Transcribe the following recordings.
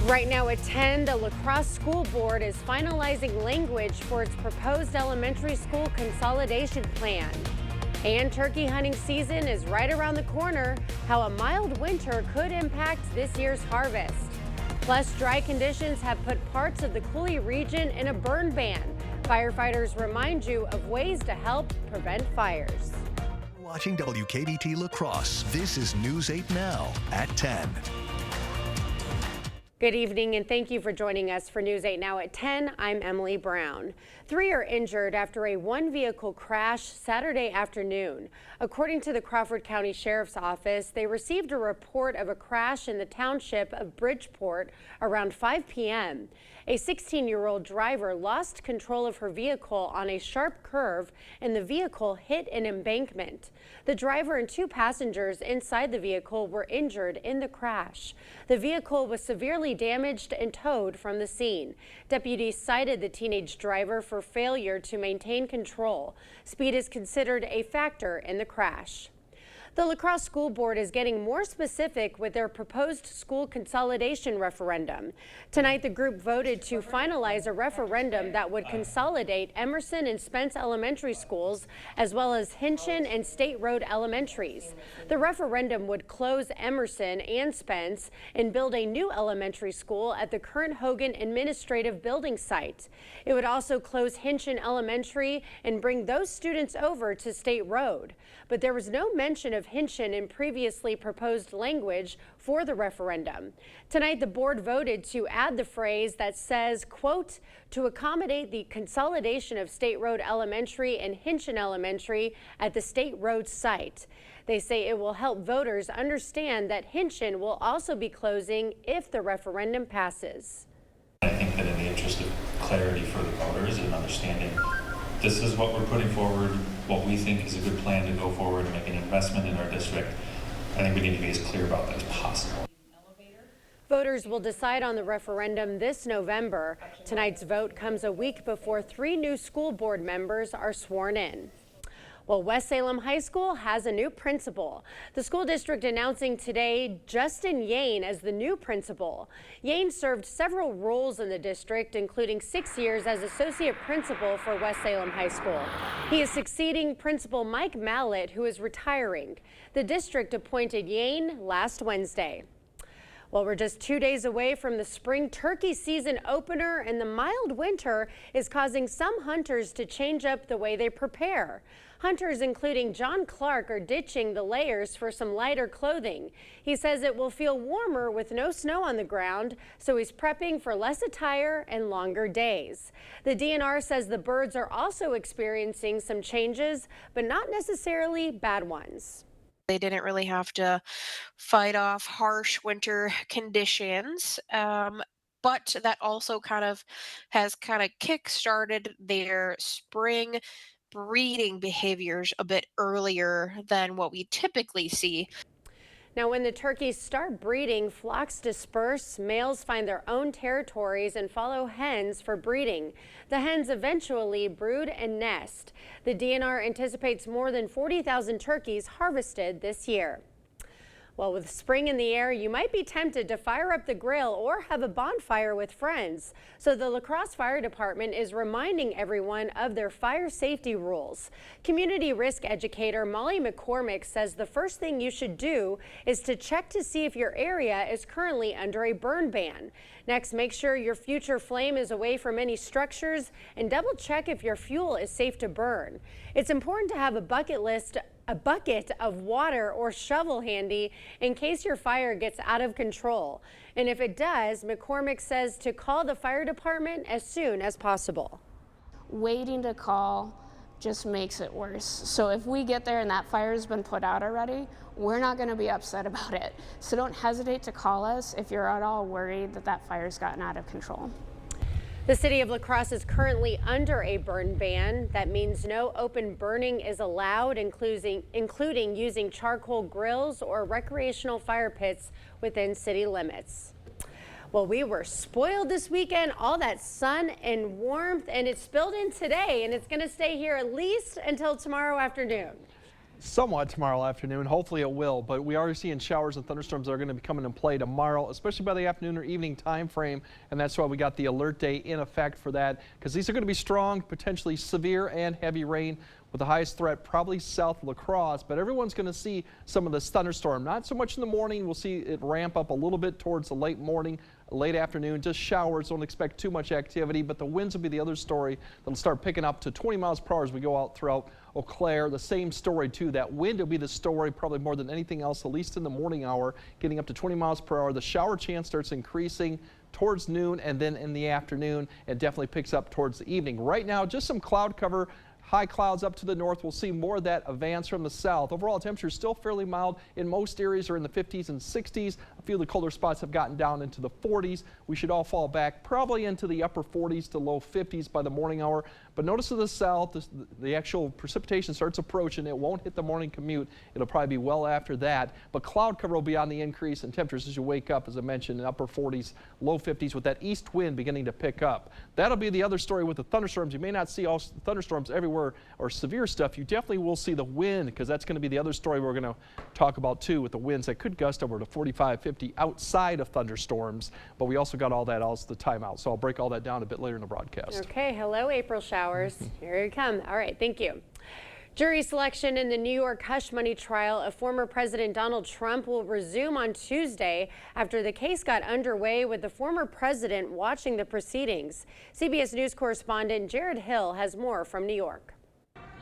Right now at 10, the La Crosse School Board is finalizing language for its proposed elementary school consolidation plan. And turkey hunting season is right around the corner, how a mild winter could impact this year's harvest. Plus, dry conditions have put parts of the Coulee region in a burn ban. Firefighters remind you of ways to help prevent fires. Watching WKBT La Crosse, this is News 8 Now at 10. Good evening and thank you for joining us for News 8 Now at 10. I'm Emily Brown. 3 are injured after a one-vehicle crash Saturday afternoon. According to the Crawford County Sheriff's Office, they received a report of a crash in the township of Bridgeport around 5 p.m. A 16-year-old driver lost control of her vehicle on a sharp curve and the vehicle hit an embankment. The driver and 2 passengers inside the vehicle were injured in the crash. The vehicle was severely damaged and towed from the scene. Deputies cited the teenage driver for failure to maintain control. Speed is considered a factor in the crash. The La Crosse School Board is getting more specific with their proposed school consolidation referendum. Tonight, the group voted to finalize a referendum that would consolidate Emerson and Spence elementary schools, as well as Hinchin and State Road elementaries. The referendum would close Emerson and Spence and build a new elementary school at the current Hogan Administrative Building site. It would also close Hinchin Elementary and bring those students over to State Road. But there was no mention of Hinchin in previously proposed language for the referendum. Tonight, the board voted to add the phrase that says, quote, to accommodate the consolidation of State Road Elementary and Hinchin Elementary at the State Road site. They say it will help voters understand that Hinchin will also be closing if the referendum passes. I think that in the interest of clarity for the voters and understanding this is what we're putting forward, what we think is a good plan to go forward and make an investment in our district, I think we need to be as clear about that as possible. Voters will decide on the referendum this November. Tonight's vote comes a week before 3 new school board members are sworn in. Well, West Salem High School has a new principal. The school district announcing today Justin Yane as the new principal. Yane served several roles in the district, including 6 years as associate principal for West Salem High School. He is succeeding Principal Mike Mallett, who is retiring. The district appointed Yane last Wednesday. Well, we're just 2 days away from the spring turkey season opener, and the mild winter is causing some hunters to change up the way they prepare. Hunters, including John Clark, are ditching the layers for some lighter clothing. He says it will feel warmer with no snow on the ground, so he's prepping for less attire and longer days. The DNR says the birds are also experiencing some changes, but not necessarily bad ones. They didn't really have to fight off harsh winter conditions, but that also has kick-started their spring breeding behaviors a bit earlier than what we typically see. Now, when the turkeys start breeding, flocks disperse, males find their own territories and follow hens for breeding. The hens eventually brood and nest. The DNR anticipates more than 40,000 turkeys harvested this year. Well, with spring in the air, you might be tempted to fire up the grill or have a bonfire with friends. So the La Crosse Fire Department is reminding everyone of their fire safety rules. Community risk educator Molly McCormick says the first thing you should do is to check to see if your area is currently under a burn ban. Next, make sure your future flame is away from any structures and double check if your fuel is safe to burn. It's important to have a bucket of water or shovel handy in case your fire gets out of control. And if it does, McCormick says to call the fire department as soon as possible. Waiting to call just makes it worse. So if we get there and that fire has been put out already, we're not going to be upset about it. So don't hesitate to call us if you're at all worried that that fire's gotten out of control. The city of La Crosse is currently under a burn ban. That means no open burning is allowed, including using charcoal grills or recreational fire pits within city limits. Well, we were spoiled this weekend, all that sun and warmth, and it spilled in today, and it's going to stay here at least until tomorrow afternoon. somewhat tomorrow afternoon. Hopefully it will, but we are seeing showers and thunderstorms that are going to be coming in play tomorrow, especially by the afternoon or evening time frame, and that's why we got the alert day in effect for that, because these are going to be strong, potentially severe and heavy rain, with the highest threat probably south of La Crosse, but everyone's going to see some of this thunderstorm. Not so much in the morning. We'll see it ramp up a little bit towards the late morning, late afternoon, just showers. Don't expect too much activity, but the winds will be the other story. That'll start picking up to 20 miles per hour as we go out throughout Eau Claire. The same story too. That wind will be the story probably more than anything else, at least in the morning hour, getting up to 20 miles per hour. The shower chance starts increasing towards noon, and then in the afternoon it definitely picks up towards the evening. Right now, just some cloud cover. High clouds up to the north. We'll see more of that advance from the south. Overall temperature is still fairly mild. In most areas are in the 50s and 60s. A few of the colder spots have gotten down into the 40s. We should all fall back probably into the upper 40s to low 50s by the morning hour. But notice to the south, the actual precipitation starts approaching. It won't hit the morning commute. It'll probably be well after that. But cloud cover will be on the increase in temperatures as you wake up, as I mentioned, in upper 40s, low 50s with that east wind beginning to pick up. That'll be the other story with the thunderstorms. You may not see all thunderstorms everywhere or severe stuff. You definitely will see the wind, because that's going to be the other story we're going to talk about too, with the winds that could gust over to 45, 50 outside of thunderstorms. But we also got all that else the timeout. So I'll break all that down a bit later in the broadcast. Okay, hello April showers. Here you come. All right, thank you. Jury selection in the New York hush money trial of former President Donald Trump will resume on Tuesday after the case got underway with the former president watching the proceedings. CBS News correspondent Jared Hill has more from New York.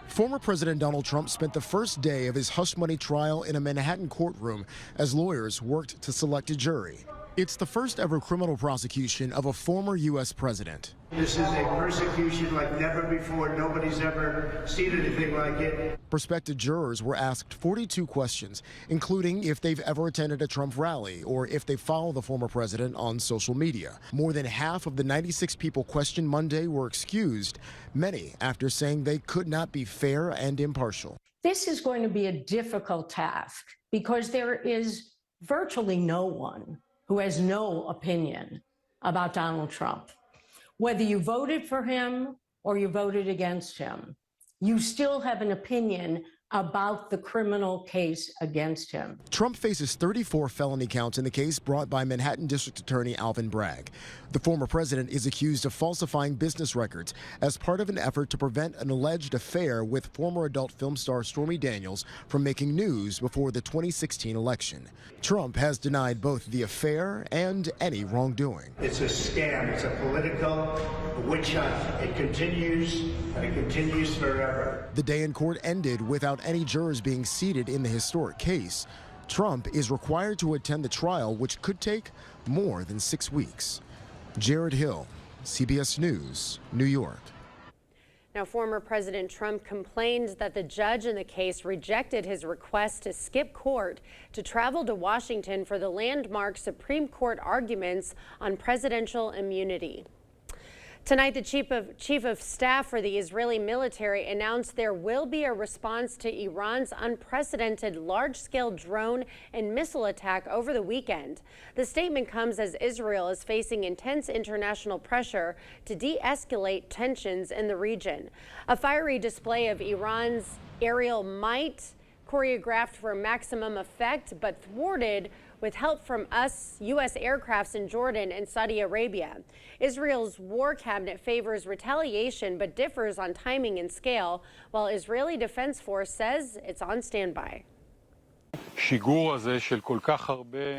Former President Donald Trump spent the first day of his hush money trial in a Manhattan courtroom as lawyers worked to select a jury. It's the first ever criminal prosecution of a former U.S. president. This is a persecution like never before. Nobody's ever seen anything like it. Prospective jurors were asked 42 questions, including if they've ever attended a Trump rally or if they follow the former president on social media. More than half of the 96 people questioned Monday were excused, many after saying they could not be fair and impartial. This is going to be a difficult task because there is virtually no one who has no opinion about Donald Trump. Whether you voted for him or you voted against him, you still have an opinion about the criminal case against him. Trump faces 34 felony counts in the case brought by Manhattan District Attorney Alvin Bragg. The former president is accused of falsifying business records as part of an effort to prevent an alleged affair with former adult film star Stormy Daniels from making news before the 2016 election. Trump has denied both the affair and any wrongdoing. It's a scam. It's a political witch hunt. It continues, and it continues forever. The day in court ended without any jurors being seated in the historic case. Trump is required to attend the trial, which could take more than 6 weeks. Jared Hill, CBS News, New York. Now, former President Trump complained that the judge in the case rejected his request to skip court to travel to Washington for the landmark Supreme Court arguments on presidential immunity. Tonight, the chief of staff for the Israeli military announced there will be a response to Iran's unprecedented large-scale drone and missile attack over the weekend. The statement comes as Israel is facing intense international pressure to de-escalate tensions in the region. A fiery display of Iran's aerial might, choreographed for maximum effect, but thwarted with help from U.S. aircrafts in Jordan and Saudi Arabia. Israel's war cabinet favors retaliation but differs on timing and scale, while Israeli Defense Force says it's on standby.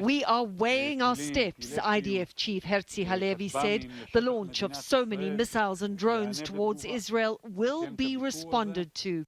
We are weighing our steps, IDF Chief Herzi Halevi said. The launch of so many missiles and drones towards Israel will be responded to.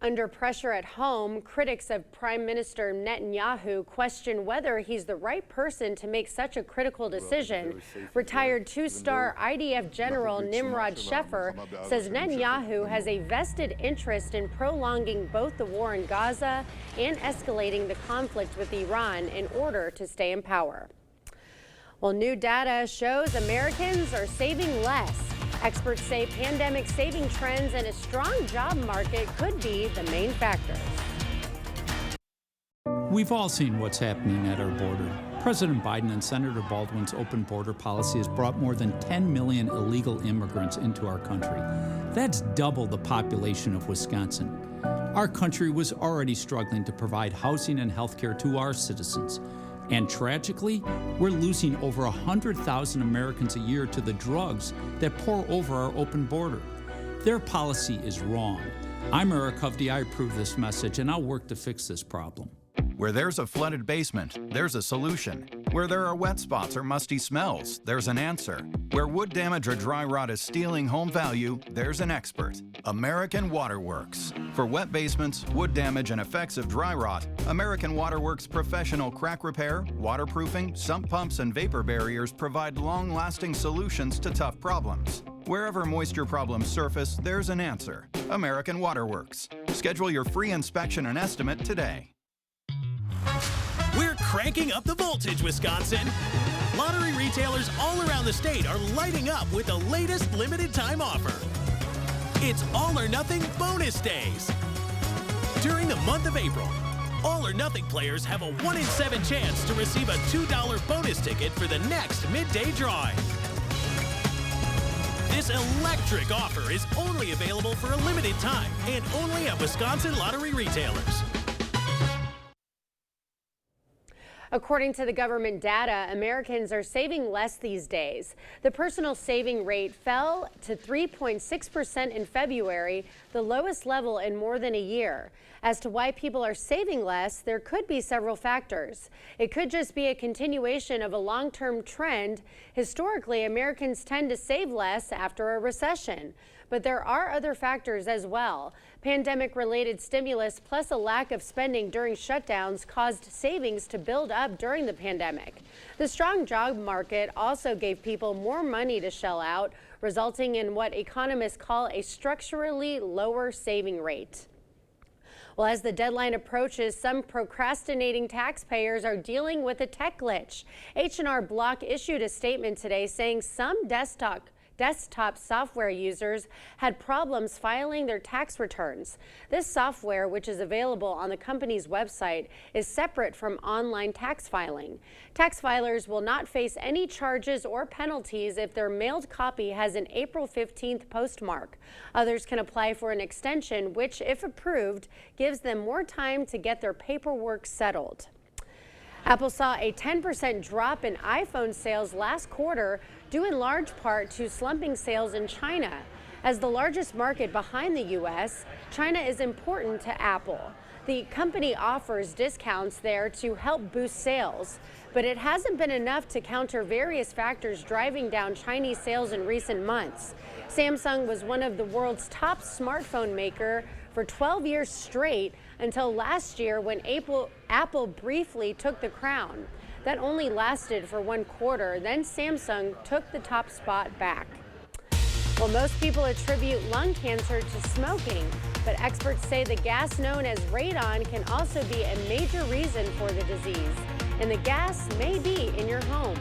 Under pressure at home, critics of Prime Minister Netanyahu question whether he's the right person to make such a critical decision. Retired two-star IDF General Nimrod Sheffer says Netanyahu has a vested interest in prolonging both the war in Gaza and escalating the conflict with Iran in order to stay in power. Well, new data shows Americans are saving less. Experts say pandemic saving trends and a strong job market could be the main factors. We've all seen what's happening at our border. President Biden and Senator Baldwin's open border policy has brought more than 10 million illegal immigrants into our country. That's double the population of Wisconsin. our country was already struggling to provide housing and health care to our citizens. And tragically, we're losing over 100,000 Americans a year to the drugs that pour over our open border. Their policy is wrong. I'm Eric Hovde. I approve this message, and I'll work to fix this problem. Where there's a flooded basement, there's a solution. Where there are wet spots or musty smells, there's an answer. Where wood damage or dry rot is stealing home value, there's an expert. American Water Works. For wet basements, wood damage, and effects of dry rot, American Water Works professional crack repair, waterproofing, sump pumps, and vapor barriers provide long-lasting solutions to tough problems. Wherever moisture problems surface, there's an answer. American Water Works. Schedule your free inspection and estimate today. We're cranking up the voltage, Wisconsin. Lottery retailers all around the state are lighting up with the latest limited time offer. It's All or Nothing Bonus Days. During the month of April, All or Nothing players have a 1 in 7 chance to receive a $2 bonus ticket for the next midday drawing. This electric offer is only available for a limited time and only at Wisconsin lottery retailers. According to the government data, Americans are saving less these days. The personal saving rate fell to 3.6% in February, the lowest level in more than a year. As to why people are saving less, there could be several factors. It could just be a continuation of a long-term trend. Historically, Americans tend to save less after a recession. But there are other factors as well. Pandemic-related stimulus plus a lack of spending during shutdowns caused savings to build up during the pandemic. The strong job market also gave people more money to shell out, resulting in what economists call a structurally lower saving rate. Well, as the deadline approaches, some procrastinating taxpayers are dealing with a tech glitch. H&R Block issued a statement today saying some desktop software users had problems filing their tax returns. This software, which is available on the company's website, is separate from online tax filing. Tax filers will not face any charges or penalties if their mailed copy has an April 15th postmark. Others can apply for an extension, which, if approved, gives them more time to get their paperwork settled. Apple saw a 10% drop in iPhone sales last quarter, due in large part to slumping sales in China. As the largest market behind the U.S., China is important to Apple. The company offers discounts there to help boost sales, but it hasn't been enough to counter various factors driving down Chinese sales in recent months. Samsung was one of the world's top smartphone maker for 12 years straight until last year when Apple briefly took the crown. That only lasted for 1 quarter, then Samsung took the top spot back. Well, most people attribute lung cancer to smoking, but experts say the gas known as radon can also be a major reason for the disease, and the gas may be in your home.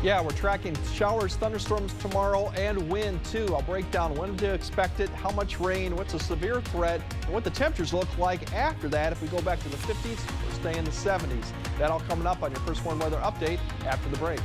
Yeah, we're tracking showers, thunderstorms tomorrow, and wind too. I'll break down when to expect it, how much rain, what's a severe threat, and what the temperatures look like after that. If we go back to the 50s, we'll stay in the 70s. That all coming up on your First Warn Weather Update after the break.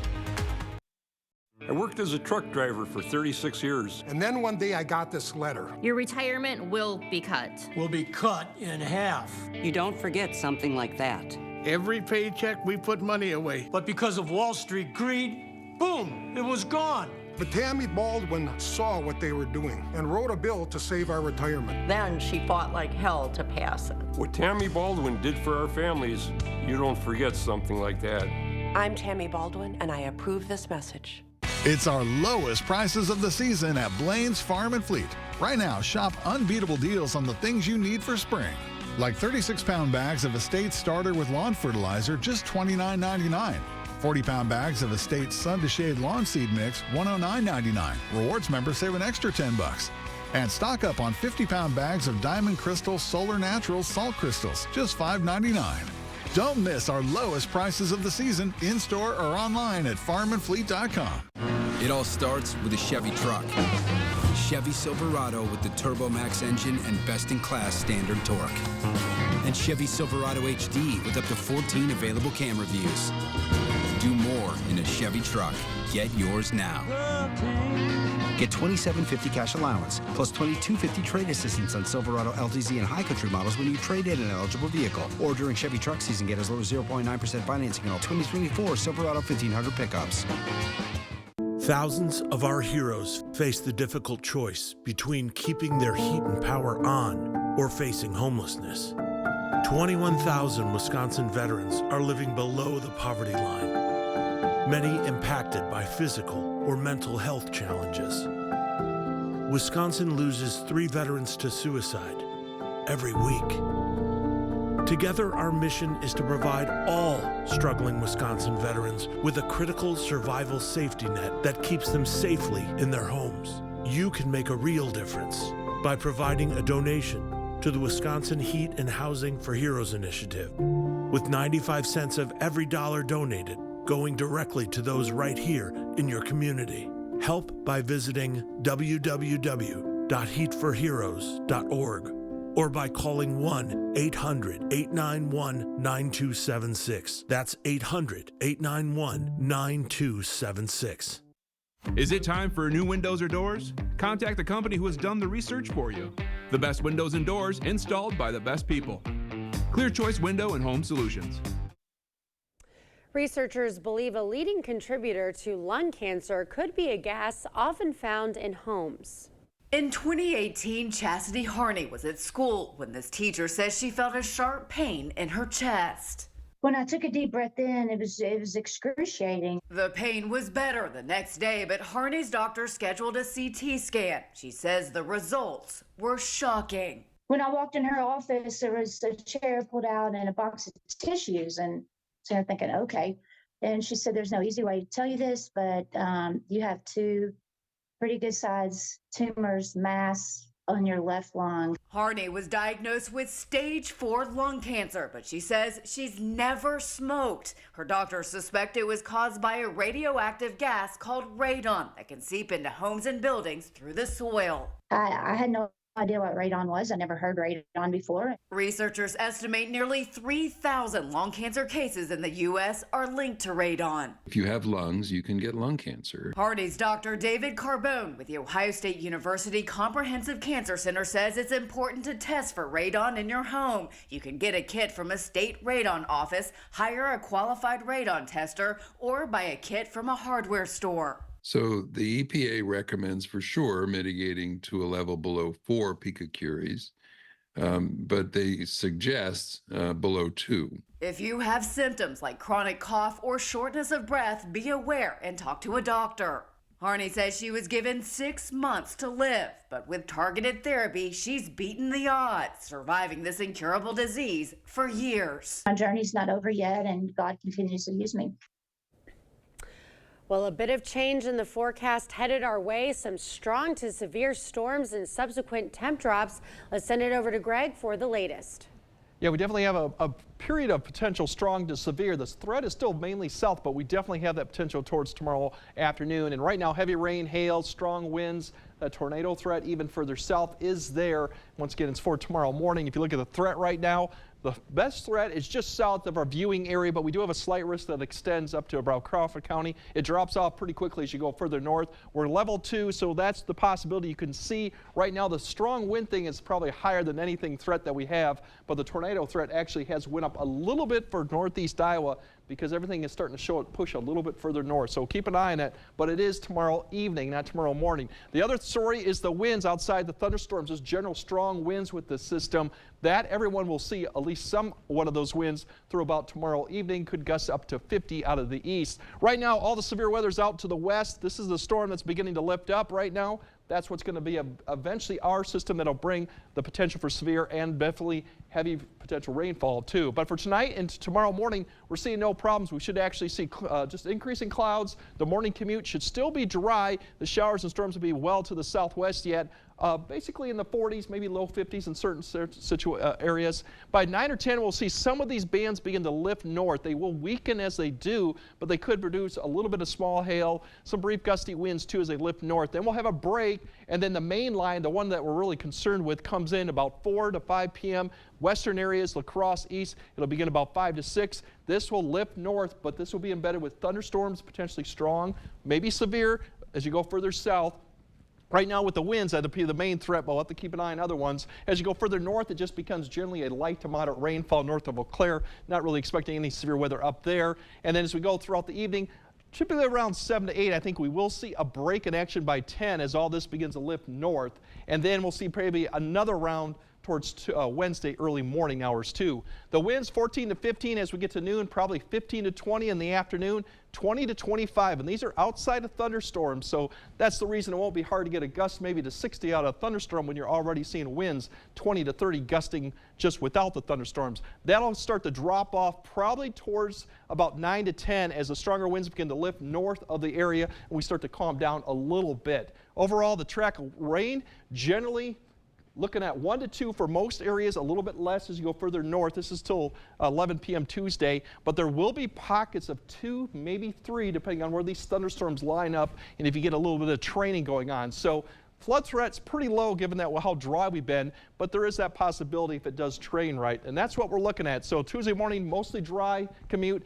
I worked as a truck driver for 36 years. And then one day I got this letter. Your retirement will be cut. Will be cut in half. You don't forget something like that. Every paycheck we put money away. But because of Wall Street greed, boom, it was gone. But Tammy Baldwin saw what they were doing and wrote a bill to save our retirement. Then she fought like hell to pass it. What Tammy Baldwin did for our families, you don't forget something like that. I'm Tammy Baldwin, and I approve this message. It's our lowest prices of the season at Blaine's Farm and Fleet. Right now, shop unbeatable deals on the things you need for spring. Like 36-pound bags of Estate Starter with lawn fertilizer, just $29.99. 40-pound bags of Estate Sun to Shade Lawn Seed Mix, $109.99. Rewards members save an extra $10. And stock up on 50-pound bags of Diamond Crystal Solar Naturals Salt Crystals, just $5.99. Don't miss our lowest prices of the season in-store or online at farmandfleet.com. It all starts with a Chevy truck. Chevy Silverado with the TurboMax engine and best-in-class standard torque. And Chevy Silverado HD with up to 14 available camera views. Do more in a Chevy truck. Get yours now. Get $27.50 cash allowance, plus $22.50 trade assistance on Silverado, LTZ, and High Country models when you trade in an eligible vehicle. Or during Chevy truck season, get as low as 0.9% financing on all 2024 Silverado 1500 pickups. Thousands of our heroes face the difficult choice between keeping their heat and power on or facing homelessness. 21,000 Wisconsin veterans are living below the poverty line, many impacted by physical or mental health challenges. Wisconsin loses 3 veterans to suicide every week. Together, our mission is to provide all struggling Wisconsin veterans with a critical survival safety net that keeps them safely in their homes. You can make a real difference by providing a donation to the Wisconsin Heat and Housing for Heroes initiative, with 95 cents of every dollar donated going directly to those right here in your community. Help by visiting www.heatforheroes.org or by calling 1-800-891-9276. That's 800-891-9276. Is it time for new windows or doors? Contact the company who has done the research for you. The best windows and doors installed by the best people. Clear Choice Window and Home Solutions. Researchers believe a leading contributor to lung cancer could be a gas often found in homes. In 2018, Chastity Harney was at school when this teacher says she felt a sharp pain in her chest. When I took a deep breath in, it was excruciating. The pain was better the next day, but Harney's doctor scheduled a CT scan. She says the results were shocking. When I walked in her office, there was a chair pulled out and a box of tissues, and so I'm thinking, okay. And she said, there's no easy way to tell you this, but you have 2 pretty good sized tumors, mass on your left lung. Harney was diagnosed with stage 4 lung cancer, but she says she's never smoked. Her doctors suspect it was caused by a radioactive gas called radon that can seep into homes and buildings through the soil. I had no idea what radon was. I never heard radon before. Researchers estimate nearly 3,000 lung cancer cases in the U.S. are linked to radon. If you have lungs, you can get lung cancer. Harney's Dr. David Carbone with the Ohio State University Comprehensive Cancer Center says it's important to test for radon in your home. You can get a kit from a state radon office, hire a qualified radon tester, or buy a kit from a hardware store. So the EPA recommends for sure mitigating to a level below 4 picocuries, but they suggest below 2. If you have symptoms like chronic cough or shortness of breath, be aware and talk to a doctor. Harney says she was given 6 months to live, but with targeted therapy, she's beaten the odds, surviving this incurable disease for years. My journey's not over yet, and God continues to use me. Well, a bit of change in the forecast headed our way. Some strong to severe storms and subsequent temp drops. Let's send it over to Greg for the latest. Yeah, we definitely have a period of potential strong to severe. This threat is still mainly south, but we definitely have that potential towards tomorrow afternoon. And right now, heavy rain, hail, strong winds, a tornado threat even further south is there. Once again, it's for tomorrow morning. If you look at the threat right now, the best threat is just south of our viewing area, but we do have a slight risk that extends up to about Crawford County. It drops off pretty quickly as you go further north. We're level 2, so that's the possibility. You can see right now the strong wind thing is probably higher than anything threat that we have, but the tornado threat actually has went up a little bit for northeast Iowa because everything is starting to push a little bit further north. So keep an eye on it, but it is tomorrow evening, not tomorrow morning. The other story is the winds outside the thunderstorms. There's general strong winds with the system. That everyone will see at least some one of those winds through about tomorrow evening, could gust up to 50 out of the east. Right now, all the severe weather's out to the west. This is the storm that's beginning to lift up right now. That's what's going to be eventually our system that'll bring the potential for severe and definitely heavy potential rainfall too. But for tonight and tomorrow morning, we're seeing no problems. We should actually see just increasing clouds. The morning commute should still be dry. The showers and storms will be well to the southwest yet. basically in the 40s, maybe low 50s in certain areas. By 9 or 10, we'll see some of these bands begin to lift north. They will weaken as they do, but they could produce a little bit of small hail, some brief gusty winds too as they lift north. Then we'll have a break, and then the main line, the one that we're really concerned with, comes in about 4 to 5 p.m. Western areas, La Crosse east, it'll begin about 5 to 6. This will lift north, but this will be embedded with thunderstorms, potentially strong, maybe severe as you go further south. Right now with the winds, that'll be the main threat, but we'll have to keep an eye on other ones. As you go further north, it just becomes generally a light to moderate rainfall north of Eau Claire. Not really expecting any severe weather up there. And then as we go throughout the evening, typically around 7 to 8, I think we will see a break in action by 10 as all this begins to lift north. And then we'll see probably another round towards Wednesday early morning hours too. The winds 14 to 15 as we get to noon, probably 15 to 20 in the afternoon, 20 to 25, and these are outside of thunderstorms, so that's the reason it won't be hard to get a gust maybe to 60 out of a thunderstorm when you're already seeing winds 20 to 30 gusting just without the thunderstorms. That'll start to drop off probably towards about 9 to 10 as the stronger winds begin to lift north of the area and we start to calm down a little bit. Overall, the track of rain generally looking at 1 to 2 for most areas, a little bit less as you go further north. This is till 11 p.m. Tuesday, but there will be pockets of 2, maybe 3, depending on where these thunderstorms line up and if you get a little bit of training going on. So flood threat's pretty low given that how dry we've been, but there is that possibility if it does train right, and that's what we're looking at. So Tuesday morning, mostly dry commute.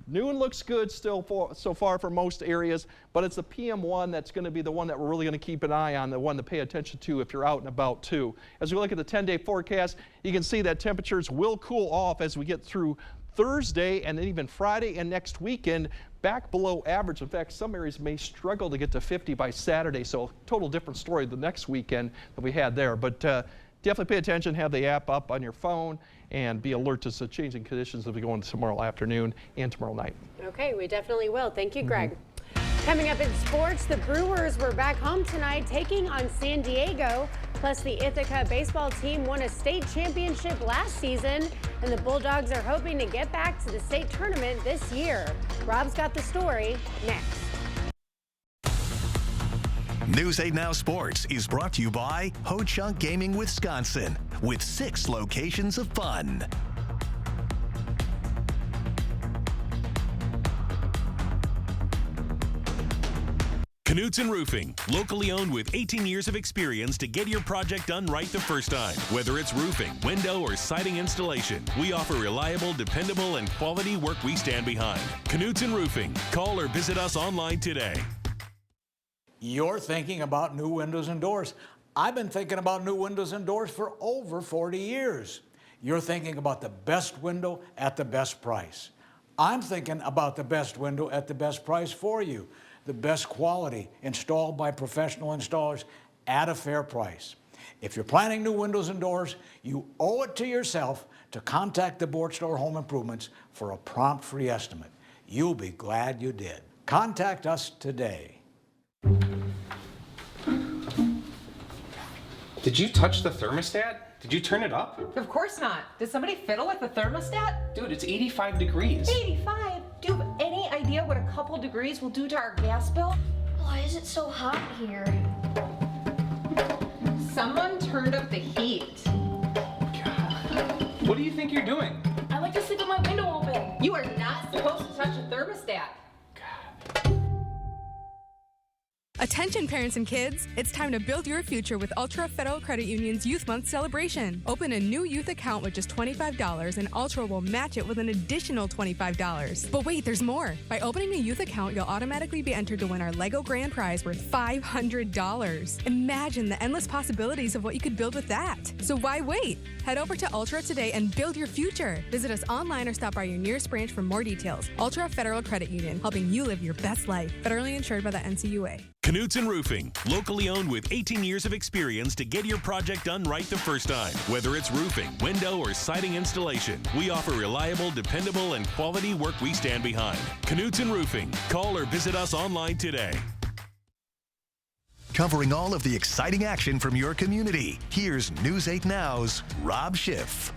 Noon looks good still so far for most areas, but it's the PM1 that's going to be the one that we're really going to keep an eye on, the one to pay attention to if you're out and about too. As we look at the 10-day forecast, you can see that temperatures will cool off as we get through Thursday and then even Friday and next weekend back below average. In fact, some areas may struggle to get to 50 by Saturday, so total different story the next weekend that we had there. But definitely pay attention, have the app up on your phone, and be alert to the changing conditions as we go into tomorrow afternoon and tomorrow night. Okay, we definitely will. Thank you, Greg. Coming up in sports, the Brewers were back home tonight taking on San Diego. Plus, the Ithaca baseball team won a state championship last season, and the Bulldogs are hoping to get back to the state tournament this year. Rob's got the story next. News 8 Now Sports is brought to you by Ho-Chunk Gaming Wisconsin, with 6 locations of fun. Knutson Roofing, locally owned with 18 years of experience to get your project done right the first time. Whether it's roofing, window, or siding installation, we offer reliable, dependable, and quality work we stand behind. Knutson Roofing. Call or visit us online today. You're thinking about new windows and doors. I've been thinking about new windows and doors for over 40 years. You're thinking about the best window at the best price. I'm thinking about the best window at the best price for you. The best quality, installed by professional installers at a fair price. If you're planning new windows and doors, you owe it to yourself to contact the Board Store Home Improvements for a prompt free estimate. You'll be glad you did. Contact us today. Did you touch the thermostat? Did you turn it up? Of course not. Did somebody fiddle with the thermostat? Dude, it's 85 degrees. 85? Do you have any idea what a couple degrees will do to our gas bill? Why is it so hot here? Someone turned up the heat. God. What do you think you're doing? I like to sleep with my window open. You are not supposed to touch a thermostat. Attention parents and kids, it's time to build your future with Ultra Federal Credit Union's Youth Month celebration. Open a new youth account with just $25 and Ultra will match it with an additional $25. But wait, there's more. By opening a youth account, you'll automatically be entered to win our Lego Grand Prize worth $500. Imagine the endless possibilities of what you could build with that. So why wait? Head over to Ultra today and build your future. Visit us online or stop by your nearest branch for more details. Ultra Federal Credit Union, helping you live your best life. Federally insured by the NCUA. Knutson Roofing, locally owned with 18 years of experience to get your project done right the first time. Whether it's roofing, window, or siding installation, we offer reliable, dependable, and quality work we stand behind. Knutson Roofing. Call or visit us online today. Covering all of the exciting action from your community, here's News 8 Now's Rob Schiff.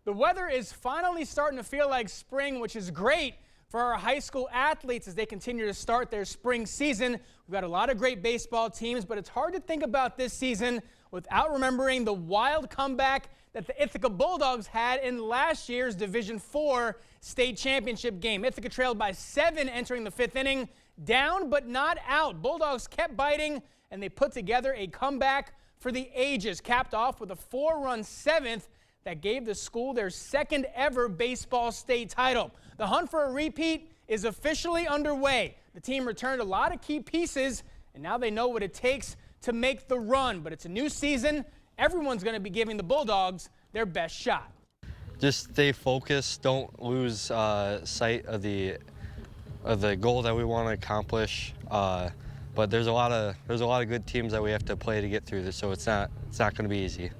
The weather is finally starting to feel like spring, which is great for our high school athletes as they continue to start their spring season. We've got a lot of great baseball teams, but it's hard to think about this season without remembering the wild comeback that the Ithaca Bulldogs had in last year's Division IV state championship game. Ithaca trailed by 7 entering the 5th inning, down but not out. Bulldogs kept biting, and they put together a comeback for the ages, capped off with a 4-run 7th that gave the school their 2nd ever baseball state title. The hunt for a repeat is officially underway. The team returned a lot of key pieces, and now they know what it takes to make the run. But it's a new season. Everyone's going to be giving the Bulldogs their best shot. Just stay focused. Don't lose sight of the goal that we want to accomplish. But there's a lot of good teams that we have to play to get through this, so it's not going to be easy.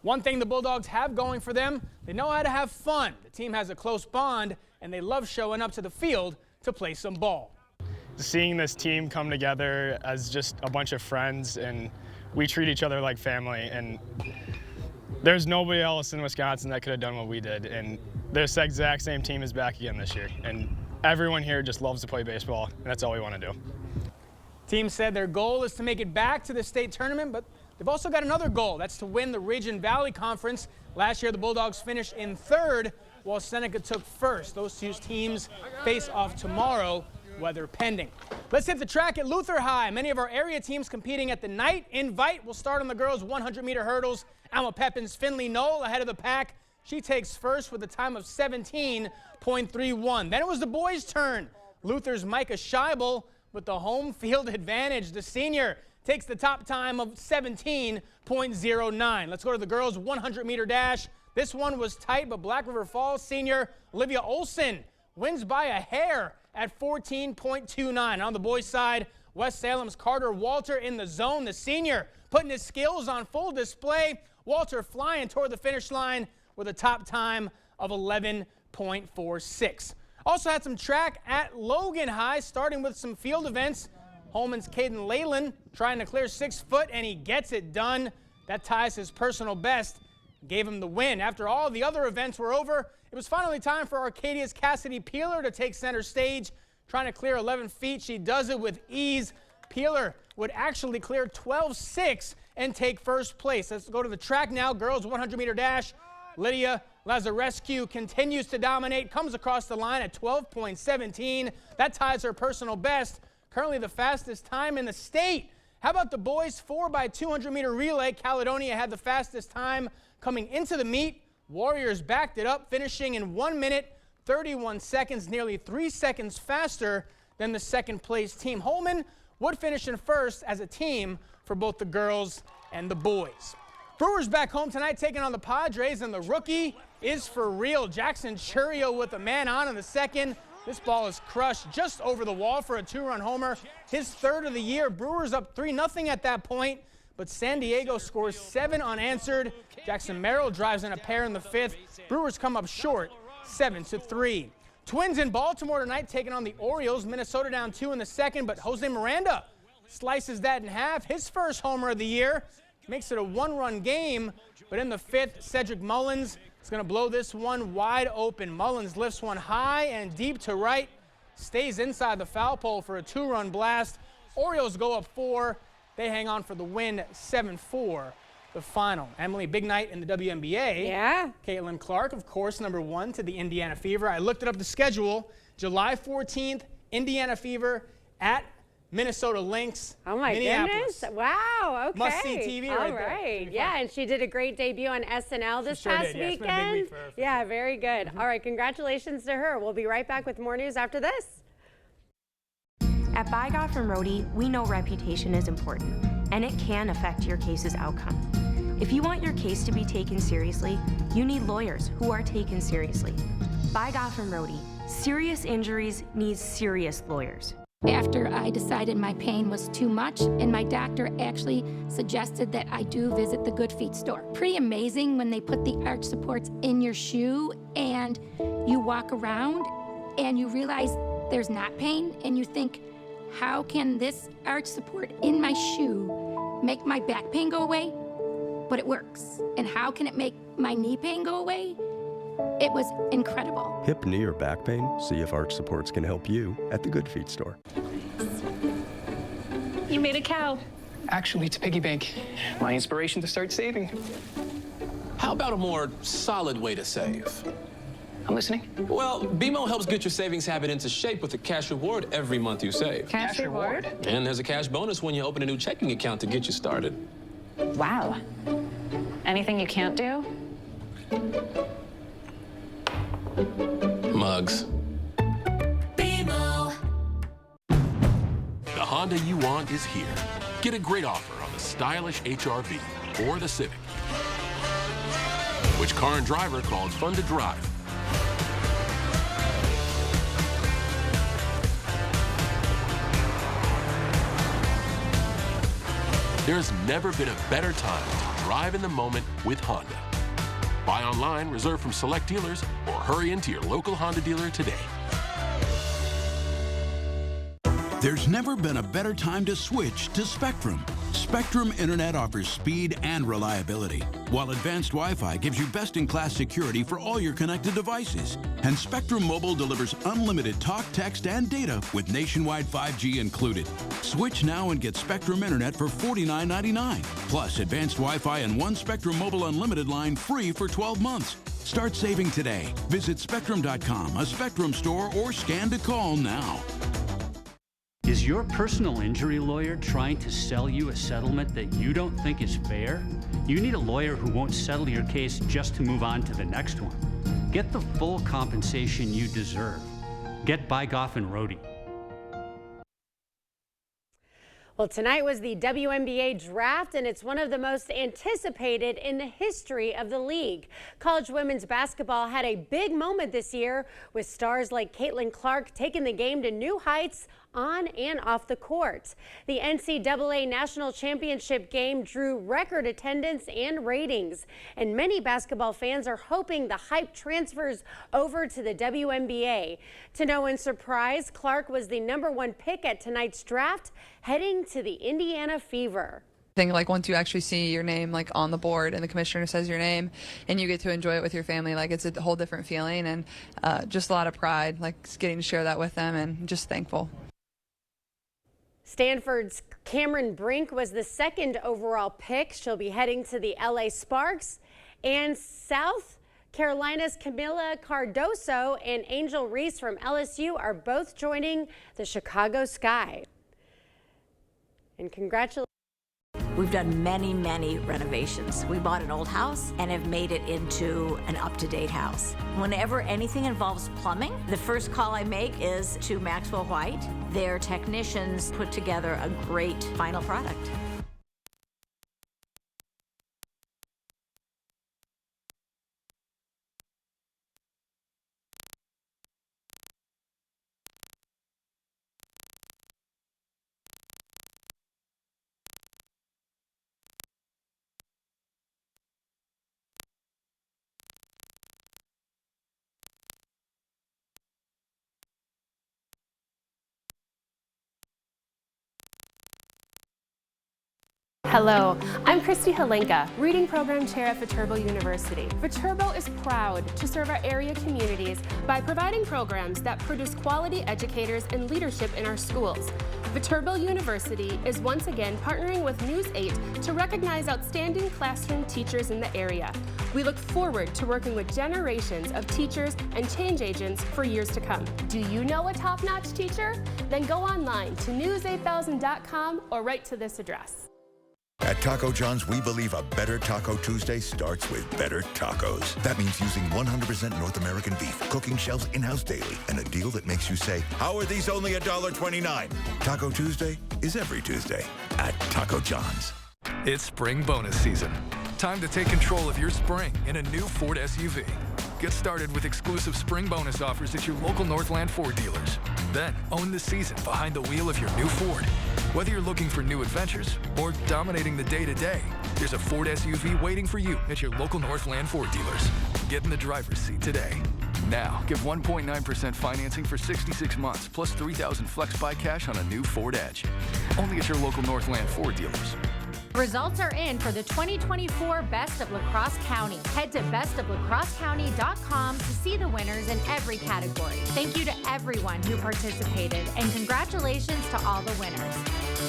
One thing the Bulldogs have going for them, they know how to have fun. The team has a close bond, and they love showing up to the field to play some ball. Seeing this team come together as just a bunch of friends, and we treat each other like family, and there's nobody else in Wisconsin that could have done what we did, and this exact same team is back again this year, and everyone here just loves to play baseball, and that's all we want to do. Team said their goal is to make it back to the state tournament, but they've also got another goal. That's to win the Ridge and Valley Conference. Last year, the Bulldogs finished in 3rd, while Seneca took 1st. Those two teams face off tomorrow, weather pending. Let's hit the track at Luther High. Many of our area teams competing at the night invite will start on the girls' 100-meter hurdles. Alma Pepin's Finley Knoll ahead of the pack. She takes 1st with a time of 17.31. Then it was the boys' turn. Luther's Micah Scheibel with the home field advantage. The senior takes the top time of 17.09. Let's go to the girls' 100-meter dash. This one was tight, but Black River Falls senior Olivia Olson wins by a hair at 14.29. On the boys' side, West Salem's Carter Walter in the zone. The senior putting his skills on full display. Walter flying toward the finish line with a top time of 11.46. Also had some track at Logan High, starting with some field events. Holman's Caden Leyland trying to clear 6 foot, and he gets it done. That ties his personal best, gave him the win. After all the other events were over, it was finally time for Arcadia's Cassidy Peeler to take center stage. Trying to clear 11 feet, she does it with ease. Peeler would actually clear 12.6 and take 1st place. Let's go to the track now. Girls 100-meter dash. Lydia Lazarescu continues to dominate, comes across the line at 12.17. That ties her personal best, currently the fastest time in the state. How about the boys' 4x200-meter relay? Caledonia had the fastest time coming into the meet. Warriors backed it up, finishing in 1 minute, 31 seconds, nearly 3 seconds faster than the 2nd place team. Holman would finish in 1st as a team for both the girls and the boys. Brewers back home tonight taking on the Padres, and the rookie is for real. Jackson Churio with a man on in the 2nd. This ball is crushed just over the wall for a 2-run homer. His 3rd of the year. Brewers up 3-0 at that point, but San Diego scores 7 unanswered. Jackson Merrill drives in a pair in the 5th. Brewers come up short 7-3. Twins in Baltimore tonight taking on the Orioles. Minnesota down 2 in the 2nd, but Jose Miranda slices that in half. His 1st homer of the year. Makes it a 1-run game, but in the 5th, Cedric Mullins is going to blow this one wide open. Mullins lifts one high and deep to right, stays inside the foul pole for a 2-run blast. Orioles go up 4. They hang on for the win, 7-4, the final. Emily, big night in the WNBA. Yeah. Caitlin Clark, of course, #1 to the Indiana Fever. I looked it up the schedule. July 14th, Indiana Fever at Minnesota Lynx. Oh my goodness. Wow. Okay. Must-see TV right there. All right. Yeah, and she did a great debut on SNL this past weekend. It's been a big week for her. Yeah, very good. All right, congratulations to her. We'll be right back with more news after this. At Bygoff and Rohde, we know reputation is important, and it can affect your case's outcome. If you want your case to be taken seriously, you need lawyers who are taken seriously. Bygoff and Rohde, serious injuries need serious lawyers. After I decided my pain was too much, and my doctor actually suggested that I do visit the Good Feet store. Pretty amazing when they put the arch supports in your shoe and you walk around and you realize there's not pain, and you think, how can this arch support in my shoe make my back pain go away? But it works. And how can it make my knee pain go away? It was incredible. Hip, knee, or back pain? See if arch supports can help you at the Good Feet store. You made a cow. actually to piggy bank. My inspiration to start saving. How about a more solid way to save? I'm listening. Well, BMO helps get your savings habit into shape with a cash reward every month you save. Cash reward? And there's a cash bonus when you open a new checking account to get you started. Wow. Anything you can't do? Mugs. BMO. The Honda you want is here. Get a great offer on the stylish HR-V or the Civic. Which car and driver called fun to drive? There's never been a better time to drive in the moment with Honda. Buy online, reserve from select dealers, or hurry into your local Honda dealer today. There's never been a better time to switch to Spectrum. Spectrum Internet offers speed and reliability, while advanced Wi-Fi gives you best-in-class security for all your connected devices. And Spectrum Mobile delivers unlimited talk, text, and data with nationwide 5G included. Switch now and get Spectrum Internet for $49.99, plus advanced Wi-Fi and one Spectrum Mobile Unlimited line free for 12 months. Start saving today. Visit Spectrum.com, a Spectrum store, or scan to call now. Is your personal injury lawyer trying to sell you a settlement that you don't think is fair? You need a lawyer who won't settle your case just to move on to the next one. Get the full compensation you deserve. Get Bygoff and Rohde. Well, tonight was the WNBA draft, and it's one of the most anticipated in the history of the league. College women's basketball had a big moment this year with stars like Caitlin Clark taking the game to new heights on and off the court. The NCAA National Championship game drew record attendance and ratings, and many basketball fans are hoping the hype transfers over to the WNBA. To no one's surprise, Clark was the #1 pick at tonight's draft, heading to the Indiana Fever. I think like once you actually see your name like on the board and the commissioner says your name and you get to enjoy it with your family, like it's a whole different feeling, and just a lot of pride, like getting to share that with them, and just thankful. Stanford's Cameron Brink was the 2nd overall pick. She'll be heading to the LA Sparks. And South Carolina's Camila Cardoso and Angel Reese from LSU are both joining the Chicago Sky. And congratulations. We've done many renovations. We bought an old house and have made it into an up-to-date house. Whenever anything involves plumbing, the first call I make is to Maxwell White. Their technicians put together a great final product. Hello, I'm Christy Halenka, Reading Program Chair at Viterbo University. Viterbo is proud to serve our area communities by providing programs that produce quality educators and leadership in our schools. Viterbo University is once again partnering with News 8 to recognize outstanding classroom teachers in the area. We look forward to working with generations of teachers and change agents for years to come. Do you know a top-notch teacher? Then go online to news8000.com or write to this address. At Taco John's, we believe a better Taco Tuesday starts with better tacos. That means using 100% North American beef, cooking shells in-house daily, and a deal that makes you say, how are these only $1.29? Taco Tuesday is every Tuesday at Taco John's. It's spring bonus season. Time to take control of your spring in a new Ford SUV. Get started with exclusive spring bonus offers at your local Northland Ford dealers. Then own the season behind the wheel of your new Ford. Whether you're looking for new adventures or dominating the day-to-day, there's a Ford SUV waiting for you at your local Northland Ford dealers. Get in the driver's seat today. Now, give 1.9% financing for 66 months plus $3,000 flex buy cash on a new Ford Edge. Only at your local Northland Ford dealers. Results are in for the 2024 Best of La Crosse County. Head to bestoflacrossecounty.com to see the winners in every category. Thank you to everyone who participated, and congratulations to all the winners.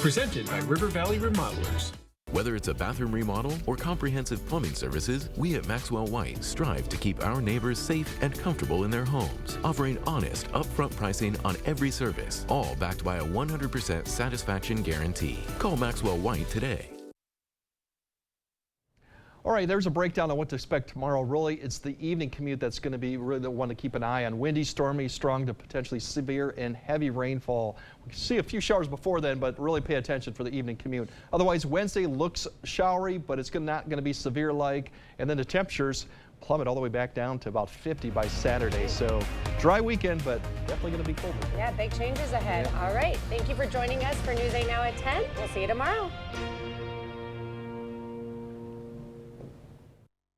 Presented by River Valley Remodelers. Whether it's a bathroom remodel or comprehensive plumbing services, we at Maxwell White strive to keep our neighbors safe and comfortable in their homes, offering honest, upfront pricing on every service, all backed by a 100% satisfaction guarantee. Call Maxwell White today. All right, there's a breakdown on what to expect tomorrow. Really, it's the evening commute that's going to be really the one to keep an eye on. Windy, stormy, strong to potentially severe and heavy rainfall. We can see a few showers before then, but really pay attention for the evening commute. Otherwise, Wednesday looks showery, but it's not going to be severe-like. And then the temperatures plummet all the way back down to about 50 by Saturday. So dry weekend, but definitely going to be colder. Yeah, big changes ahead. Yeah. All right. Thank you for joining us for News 8 Now at 10. We'll see you tomorrow.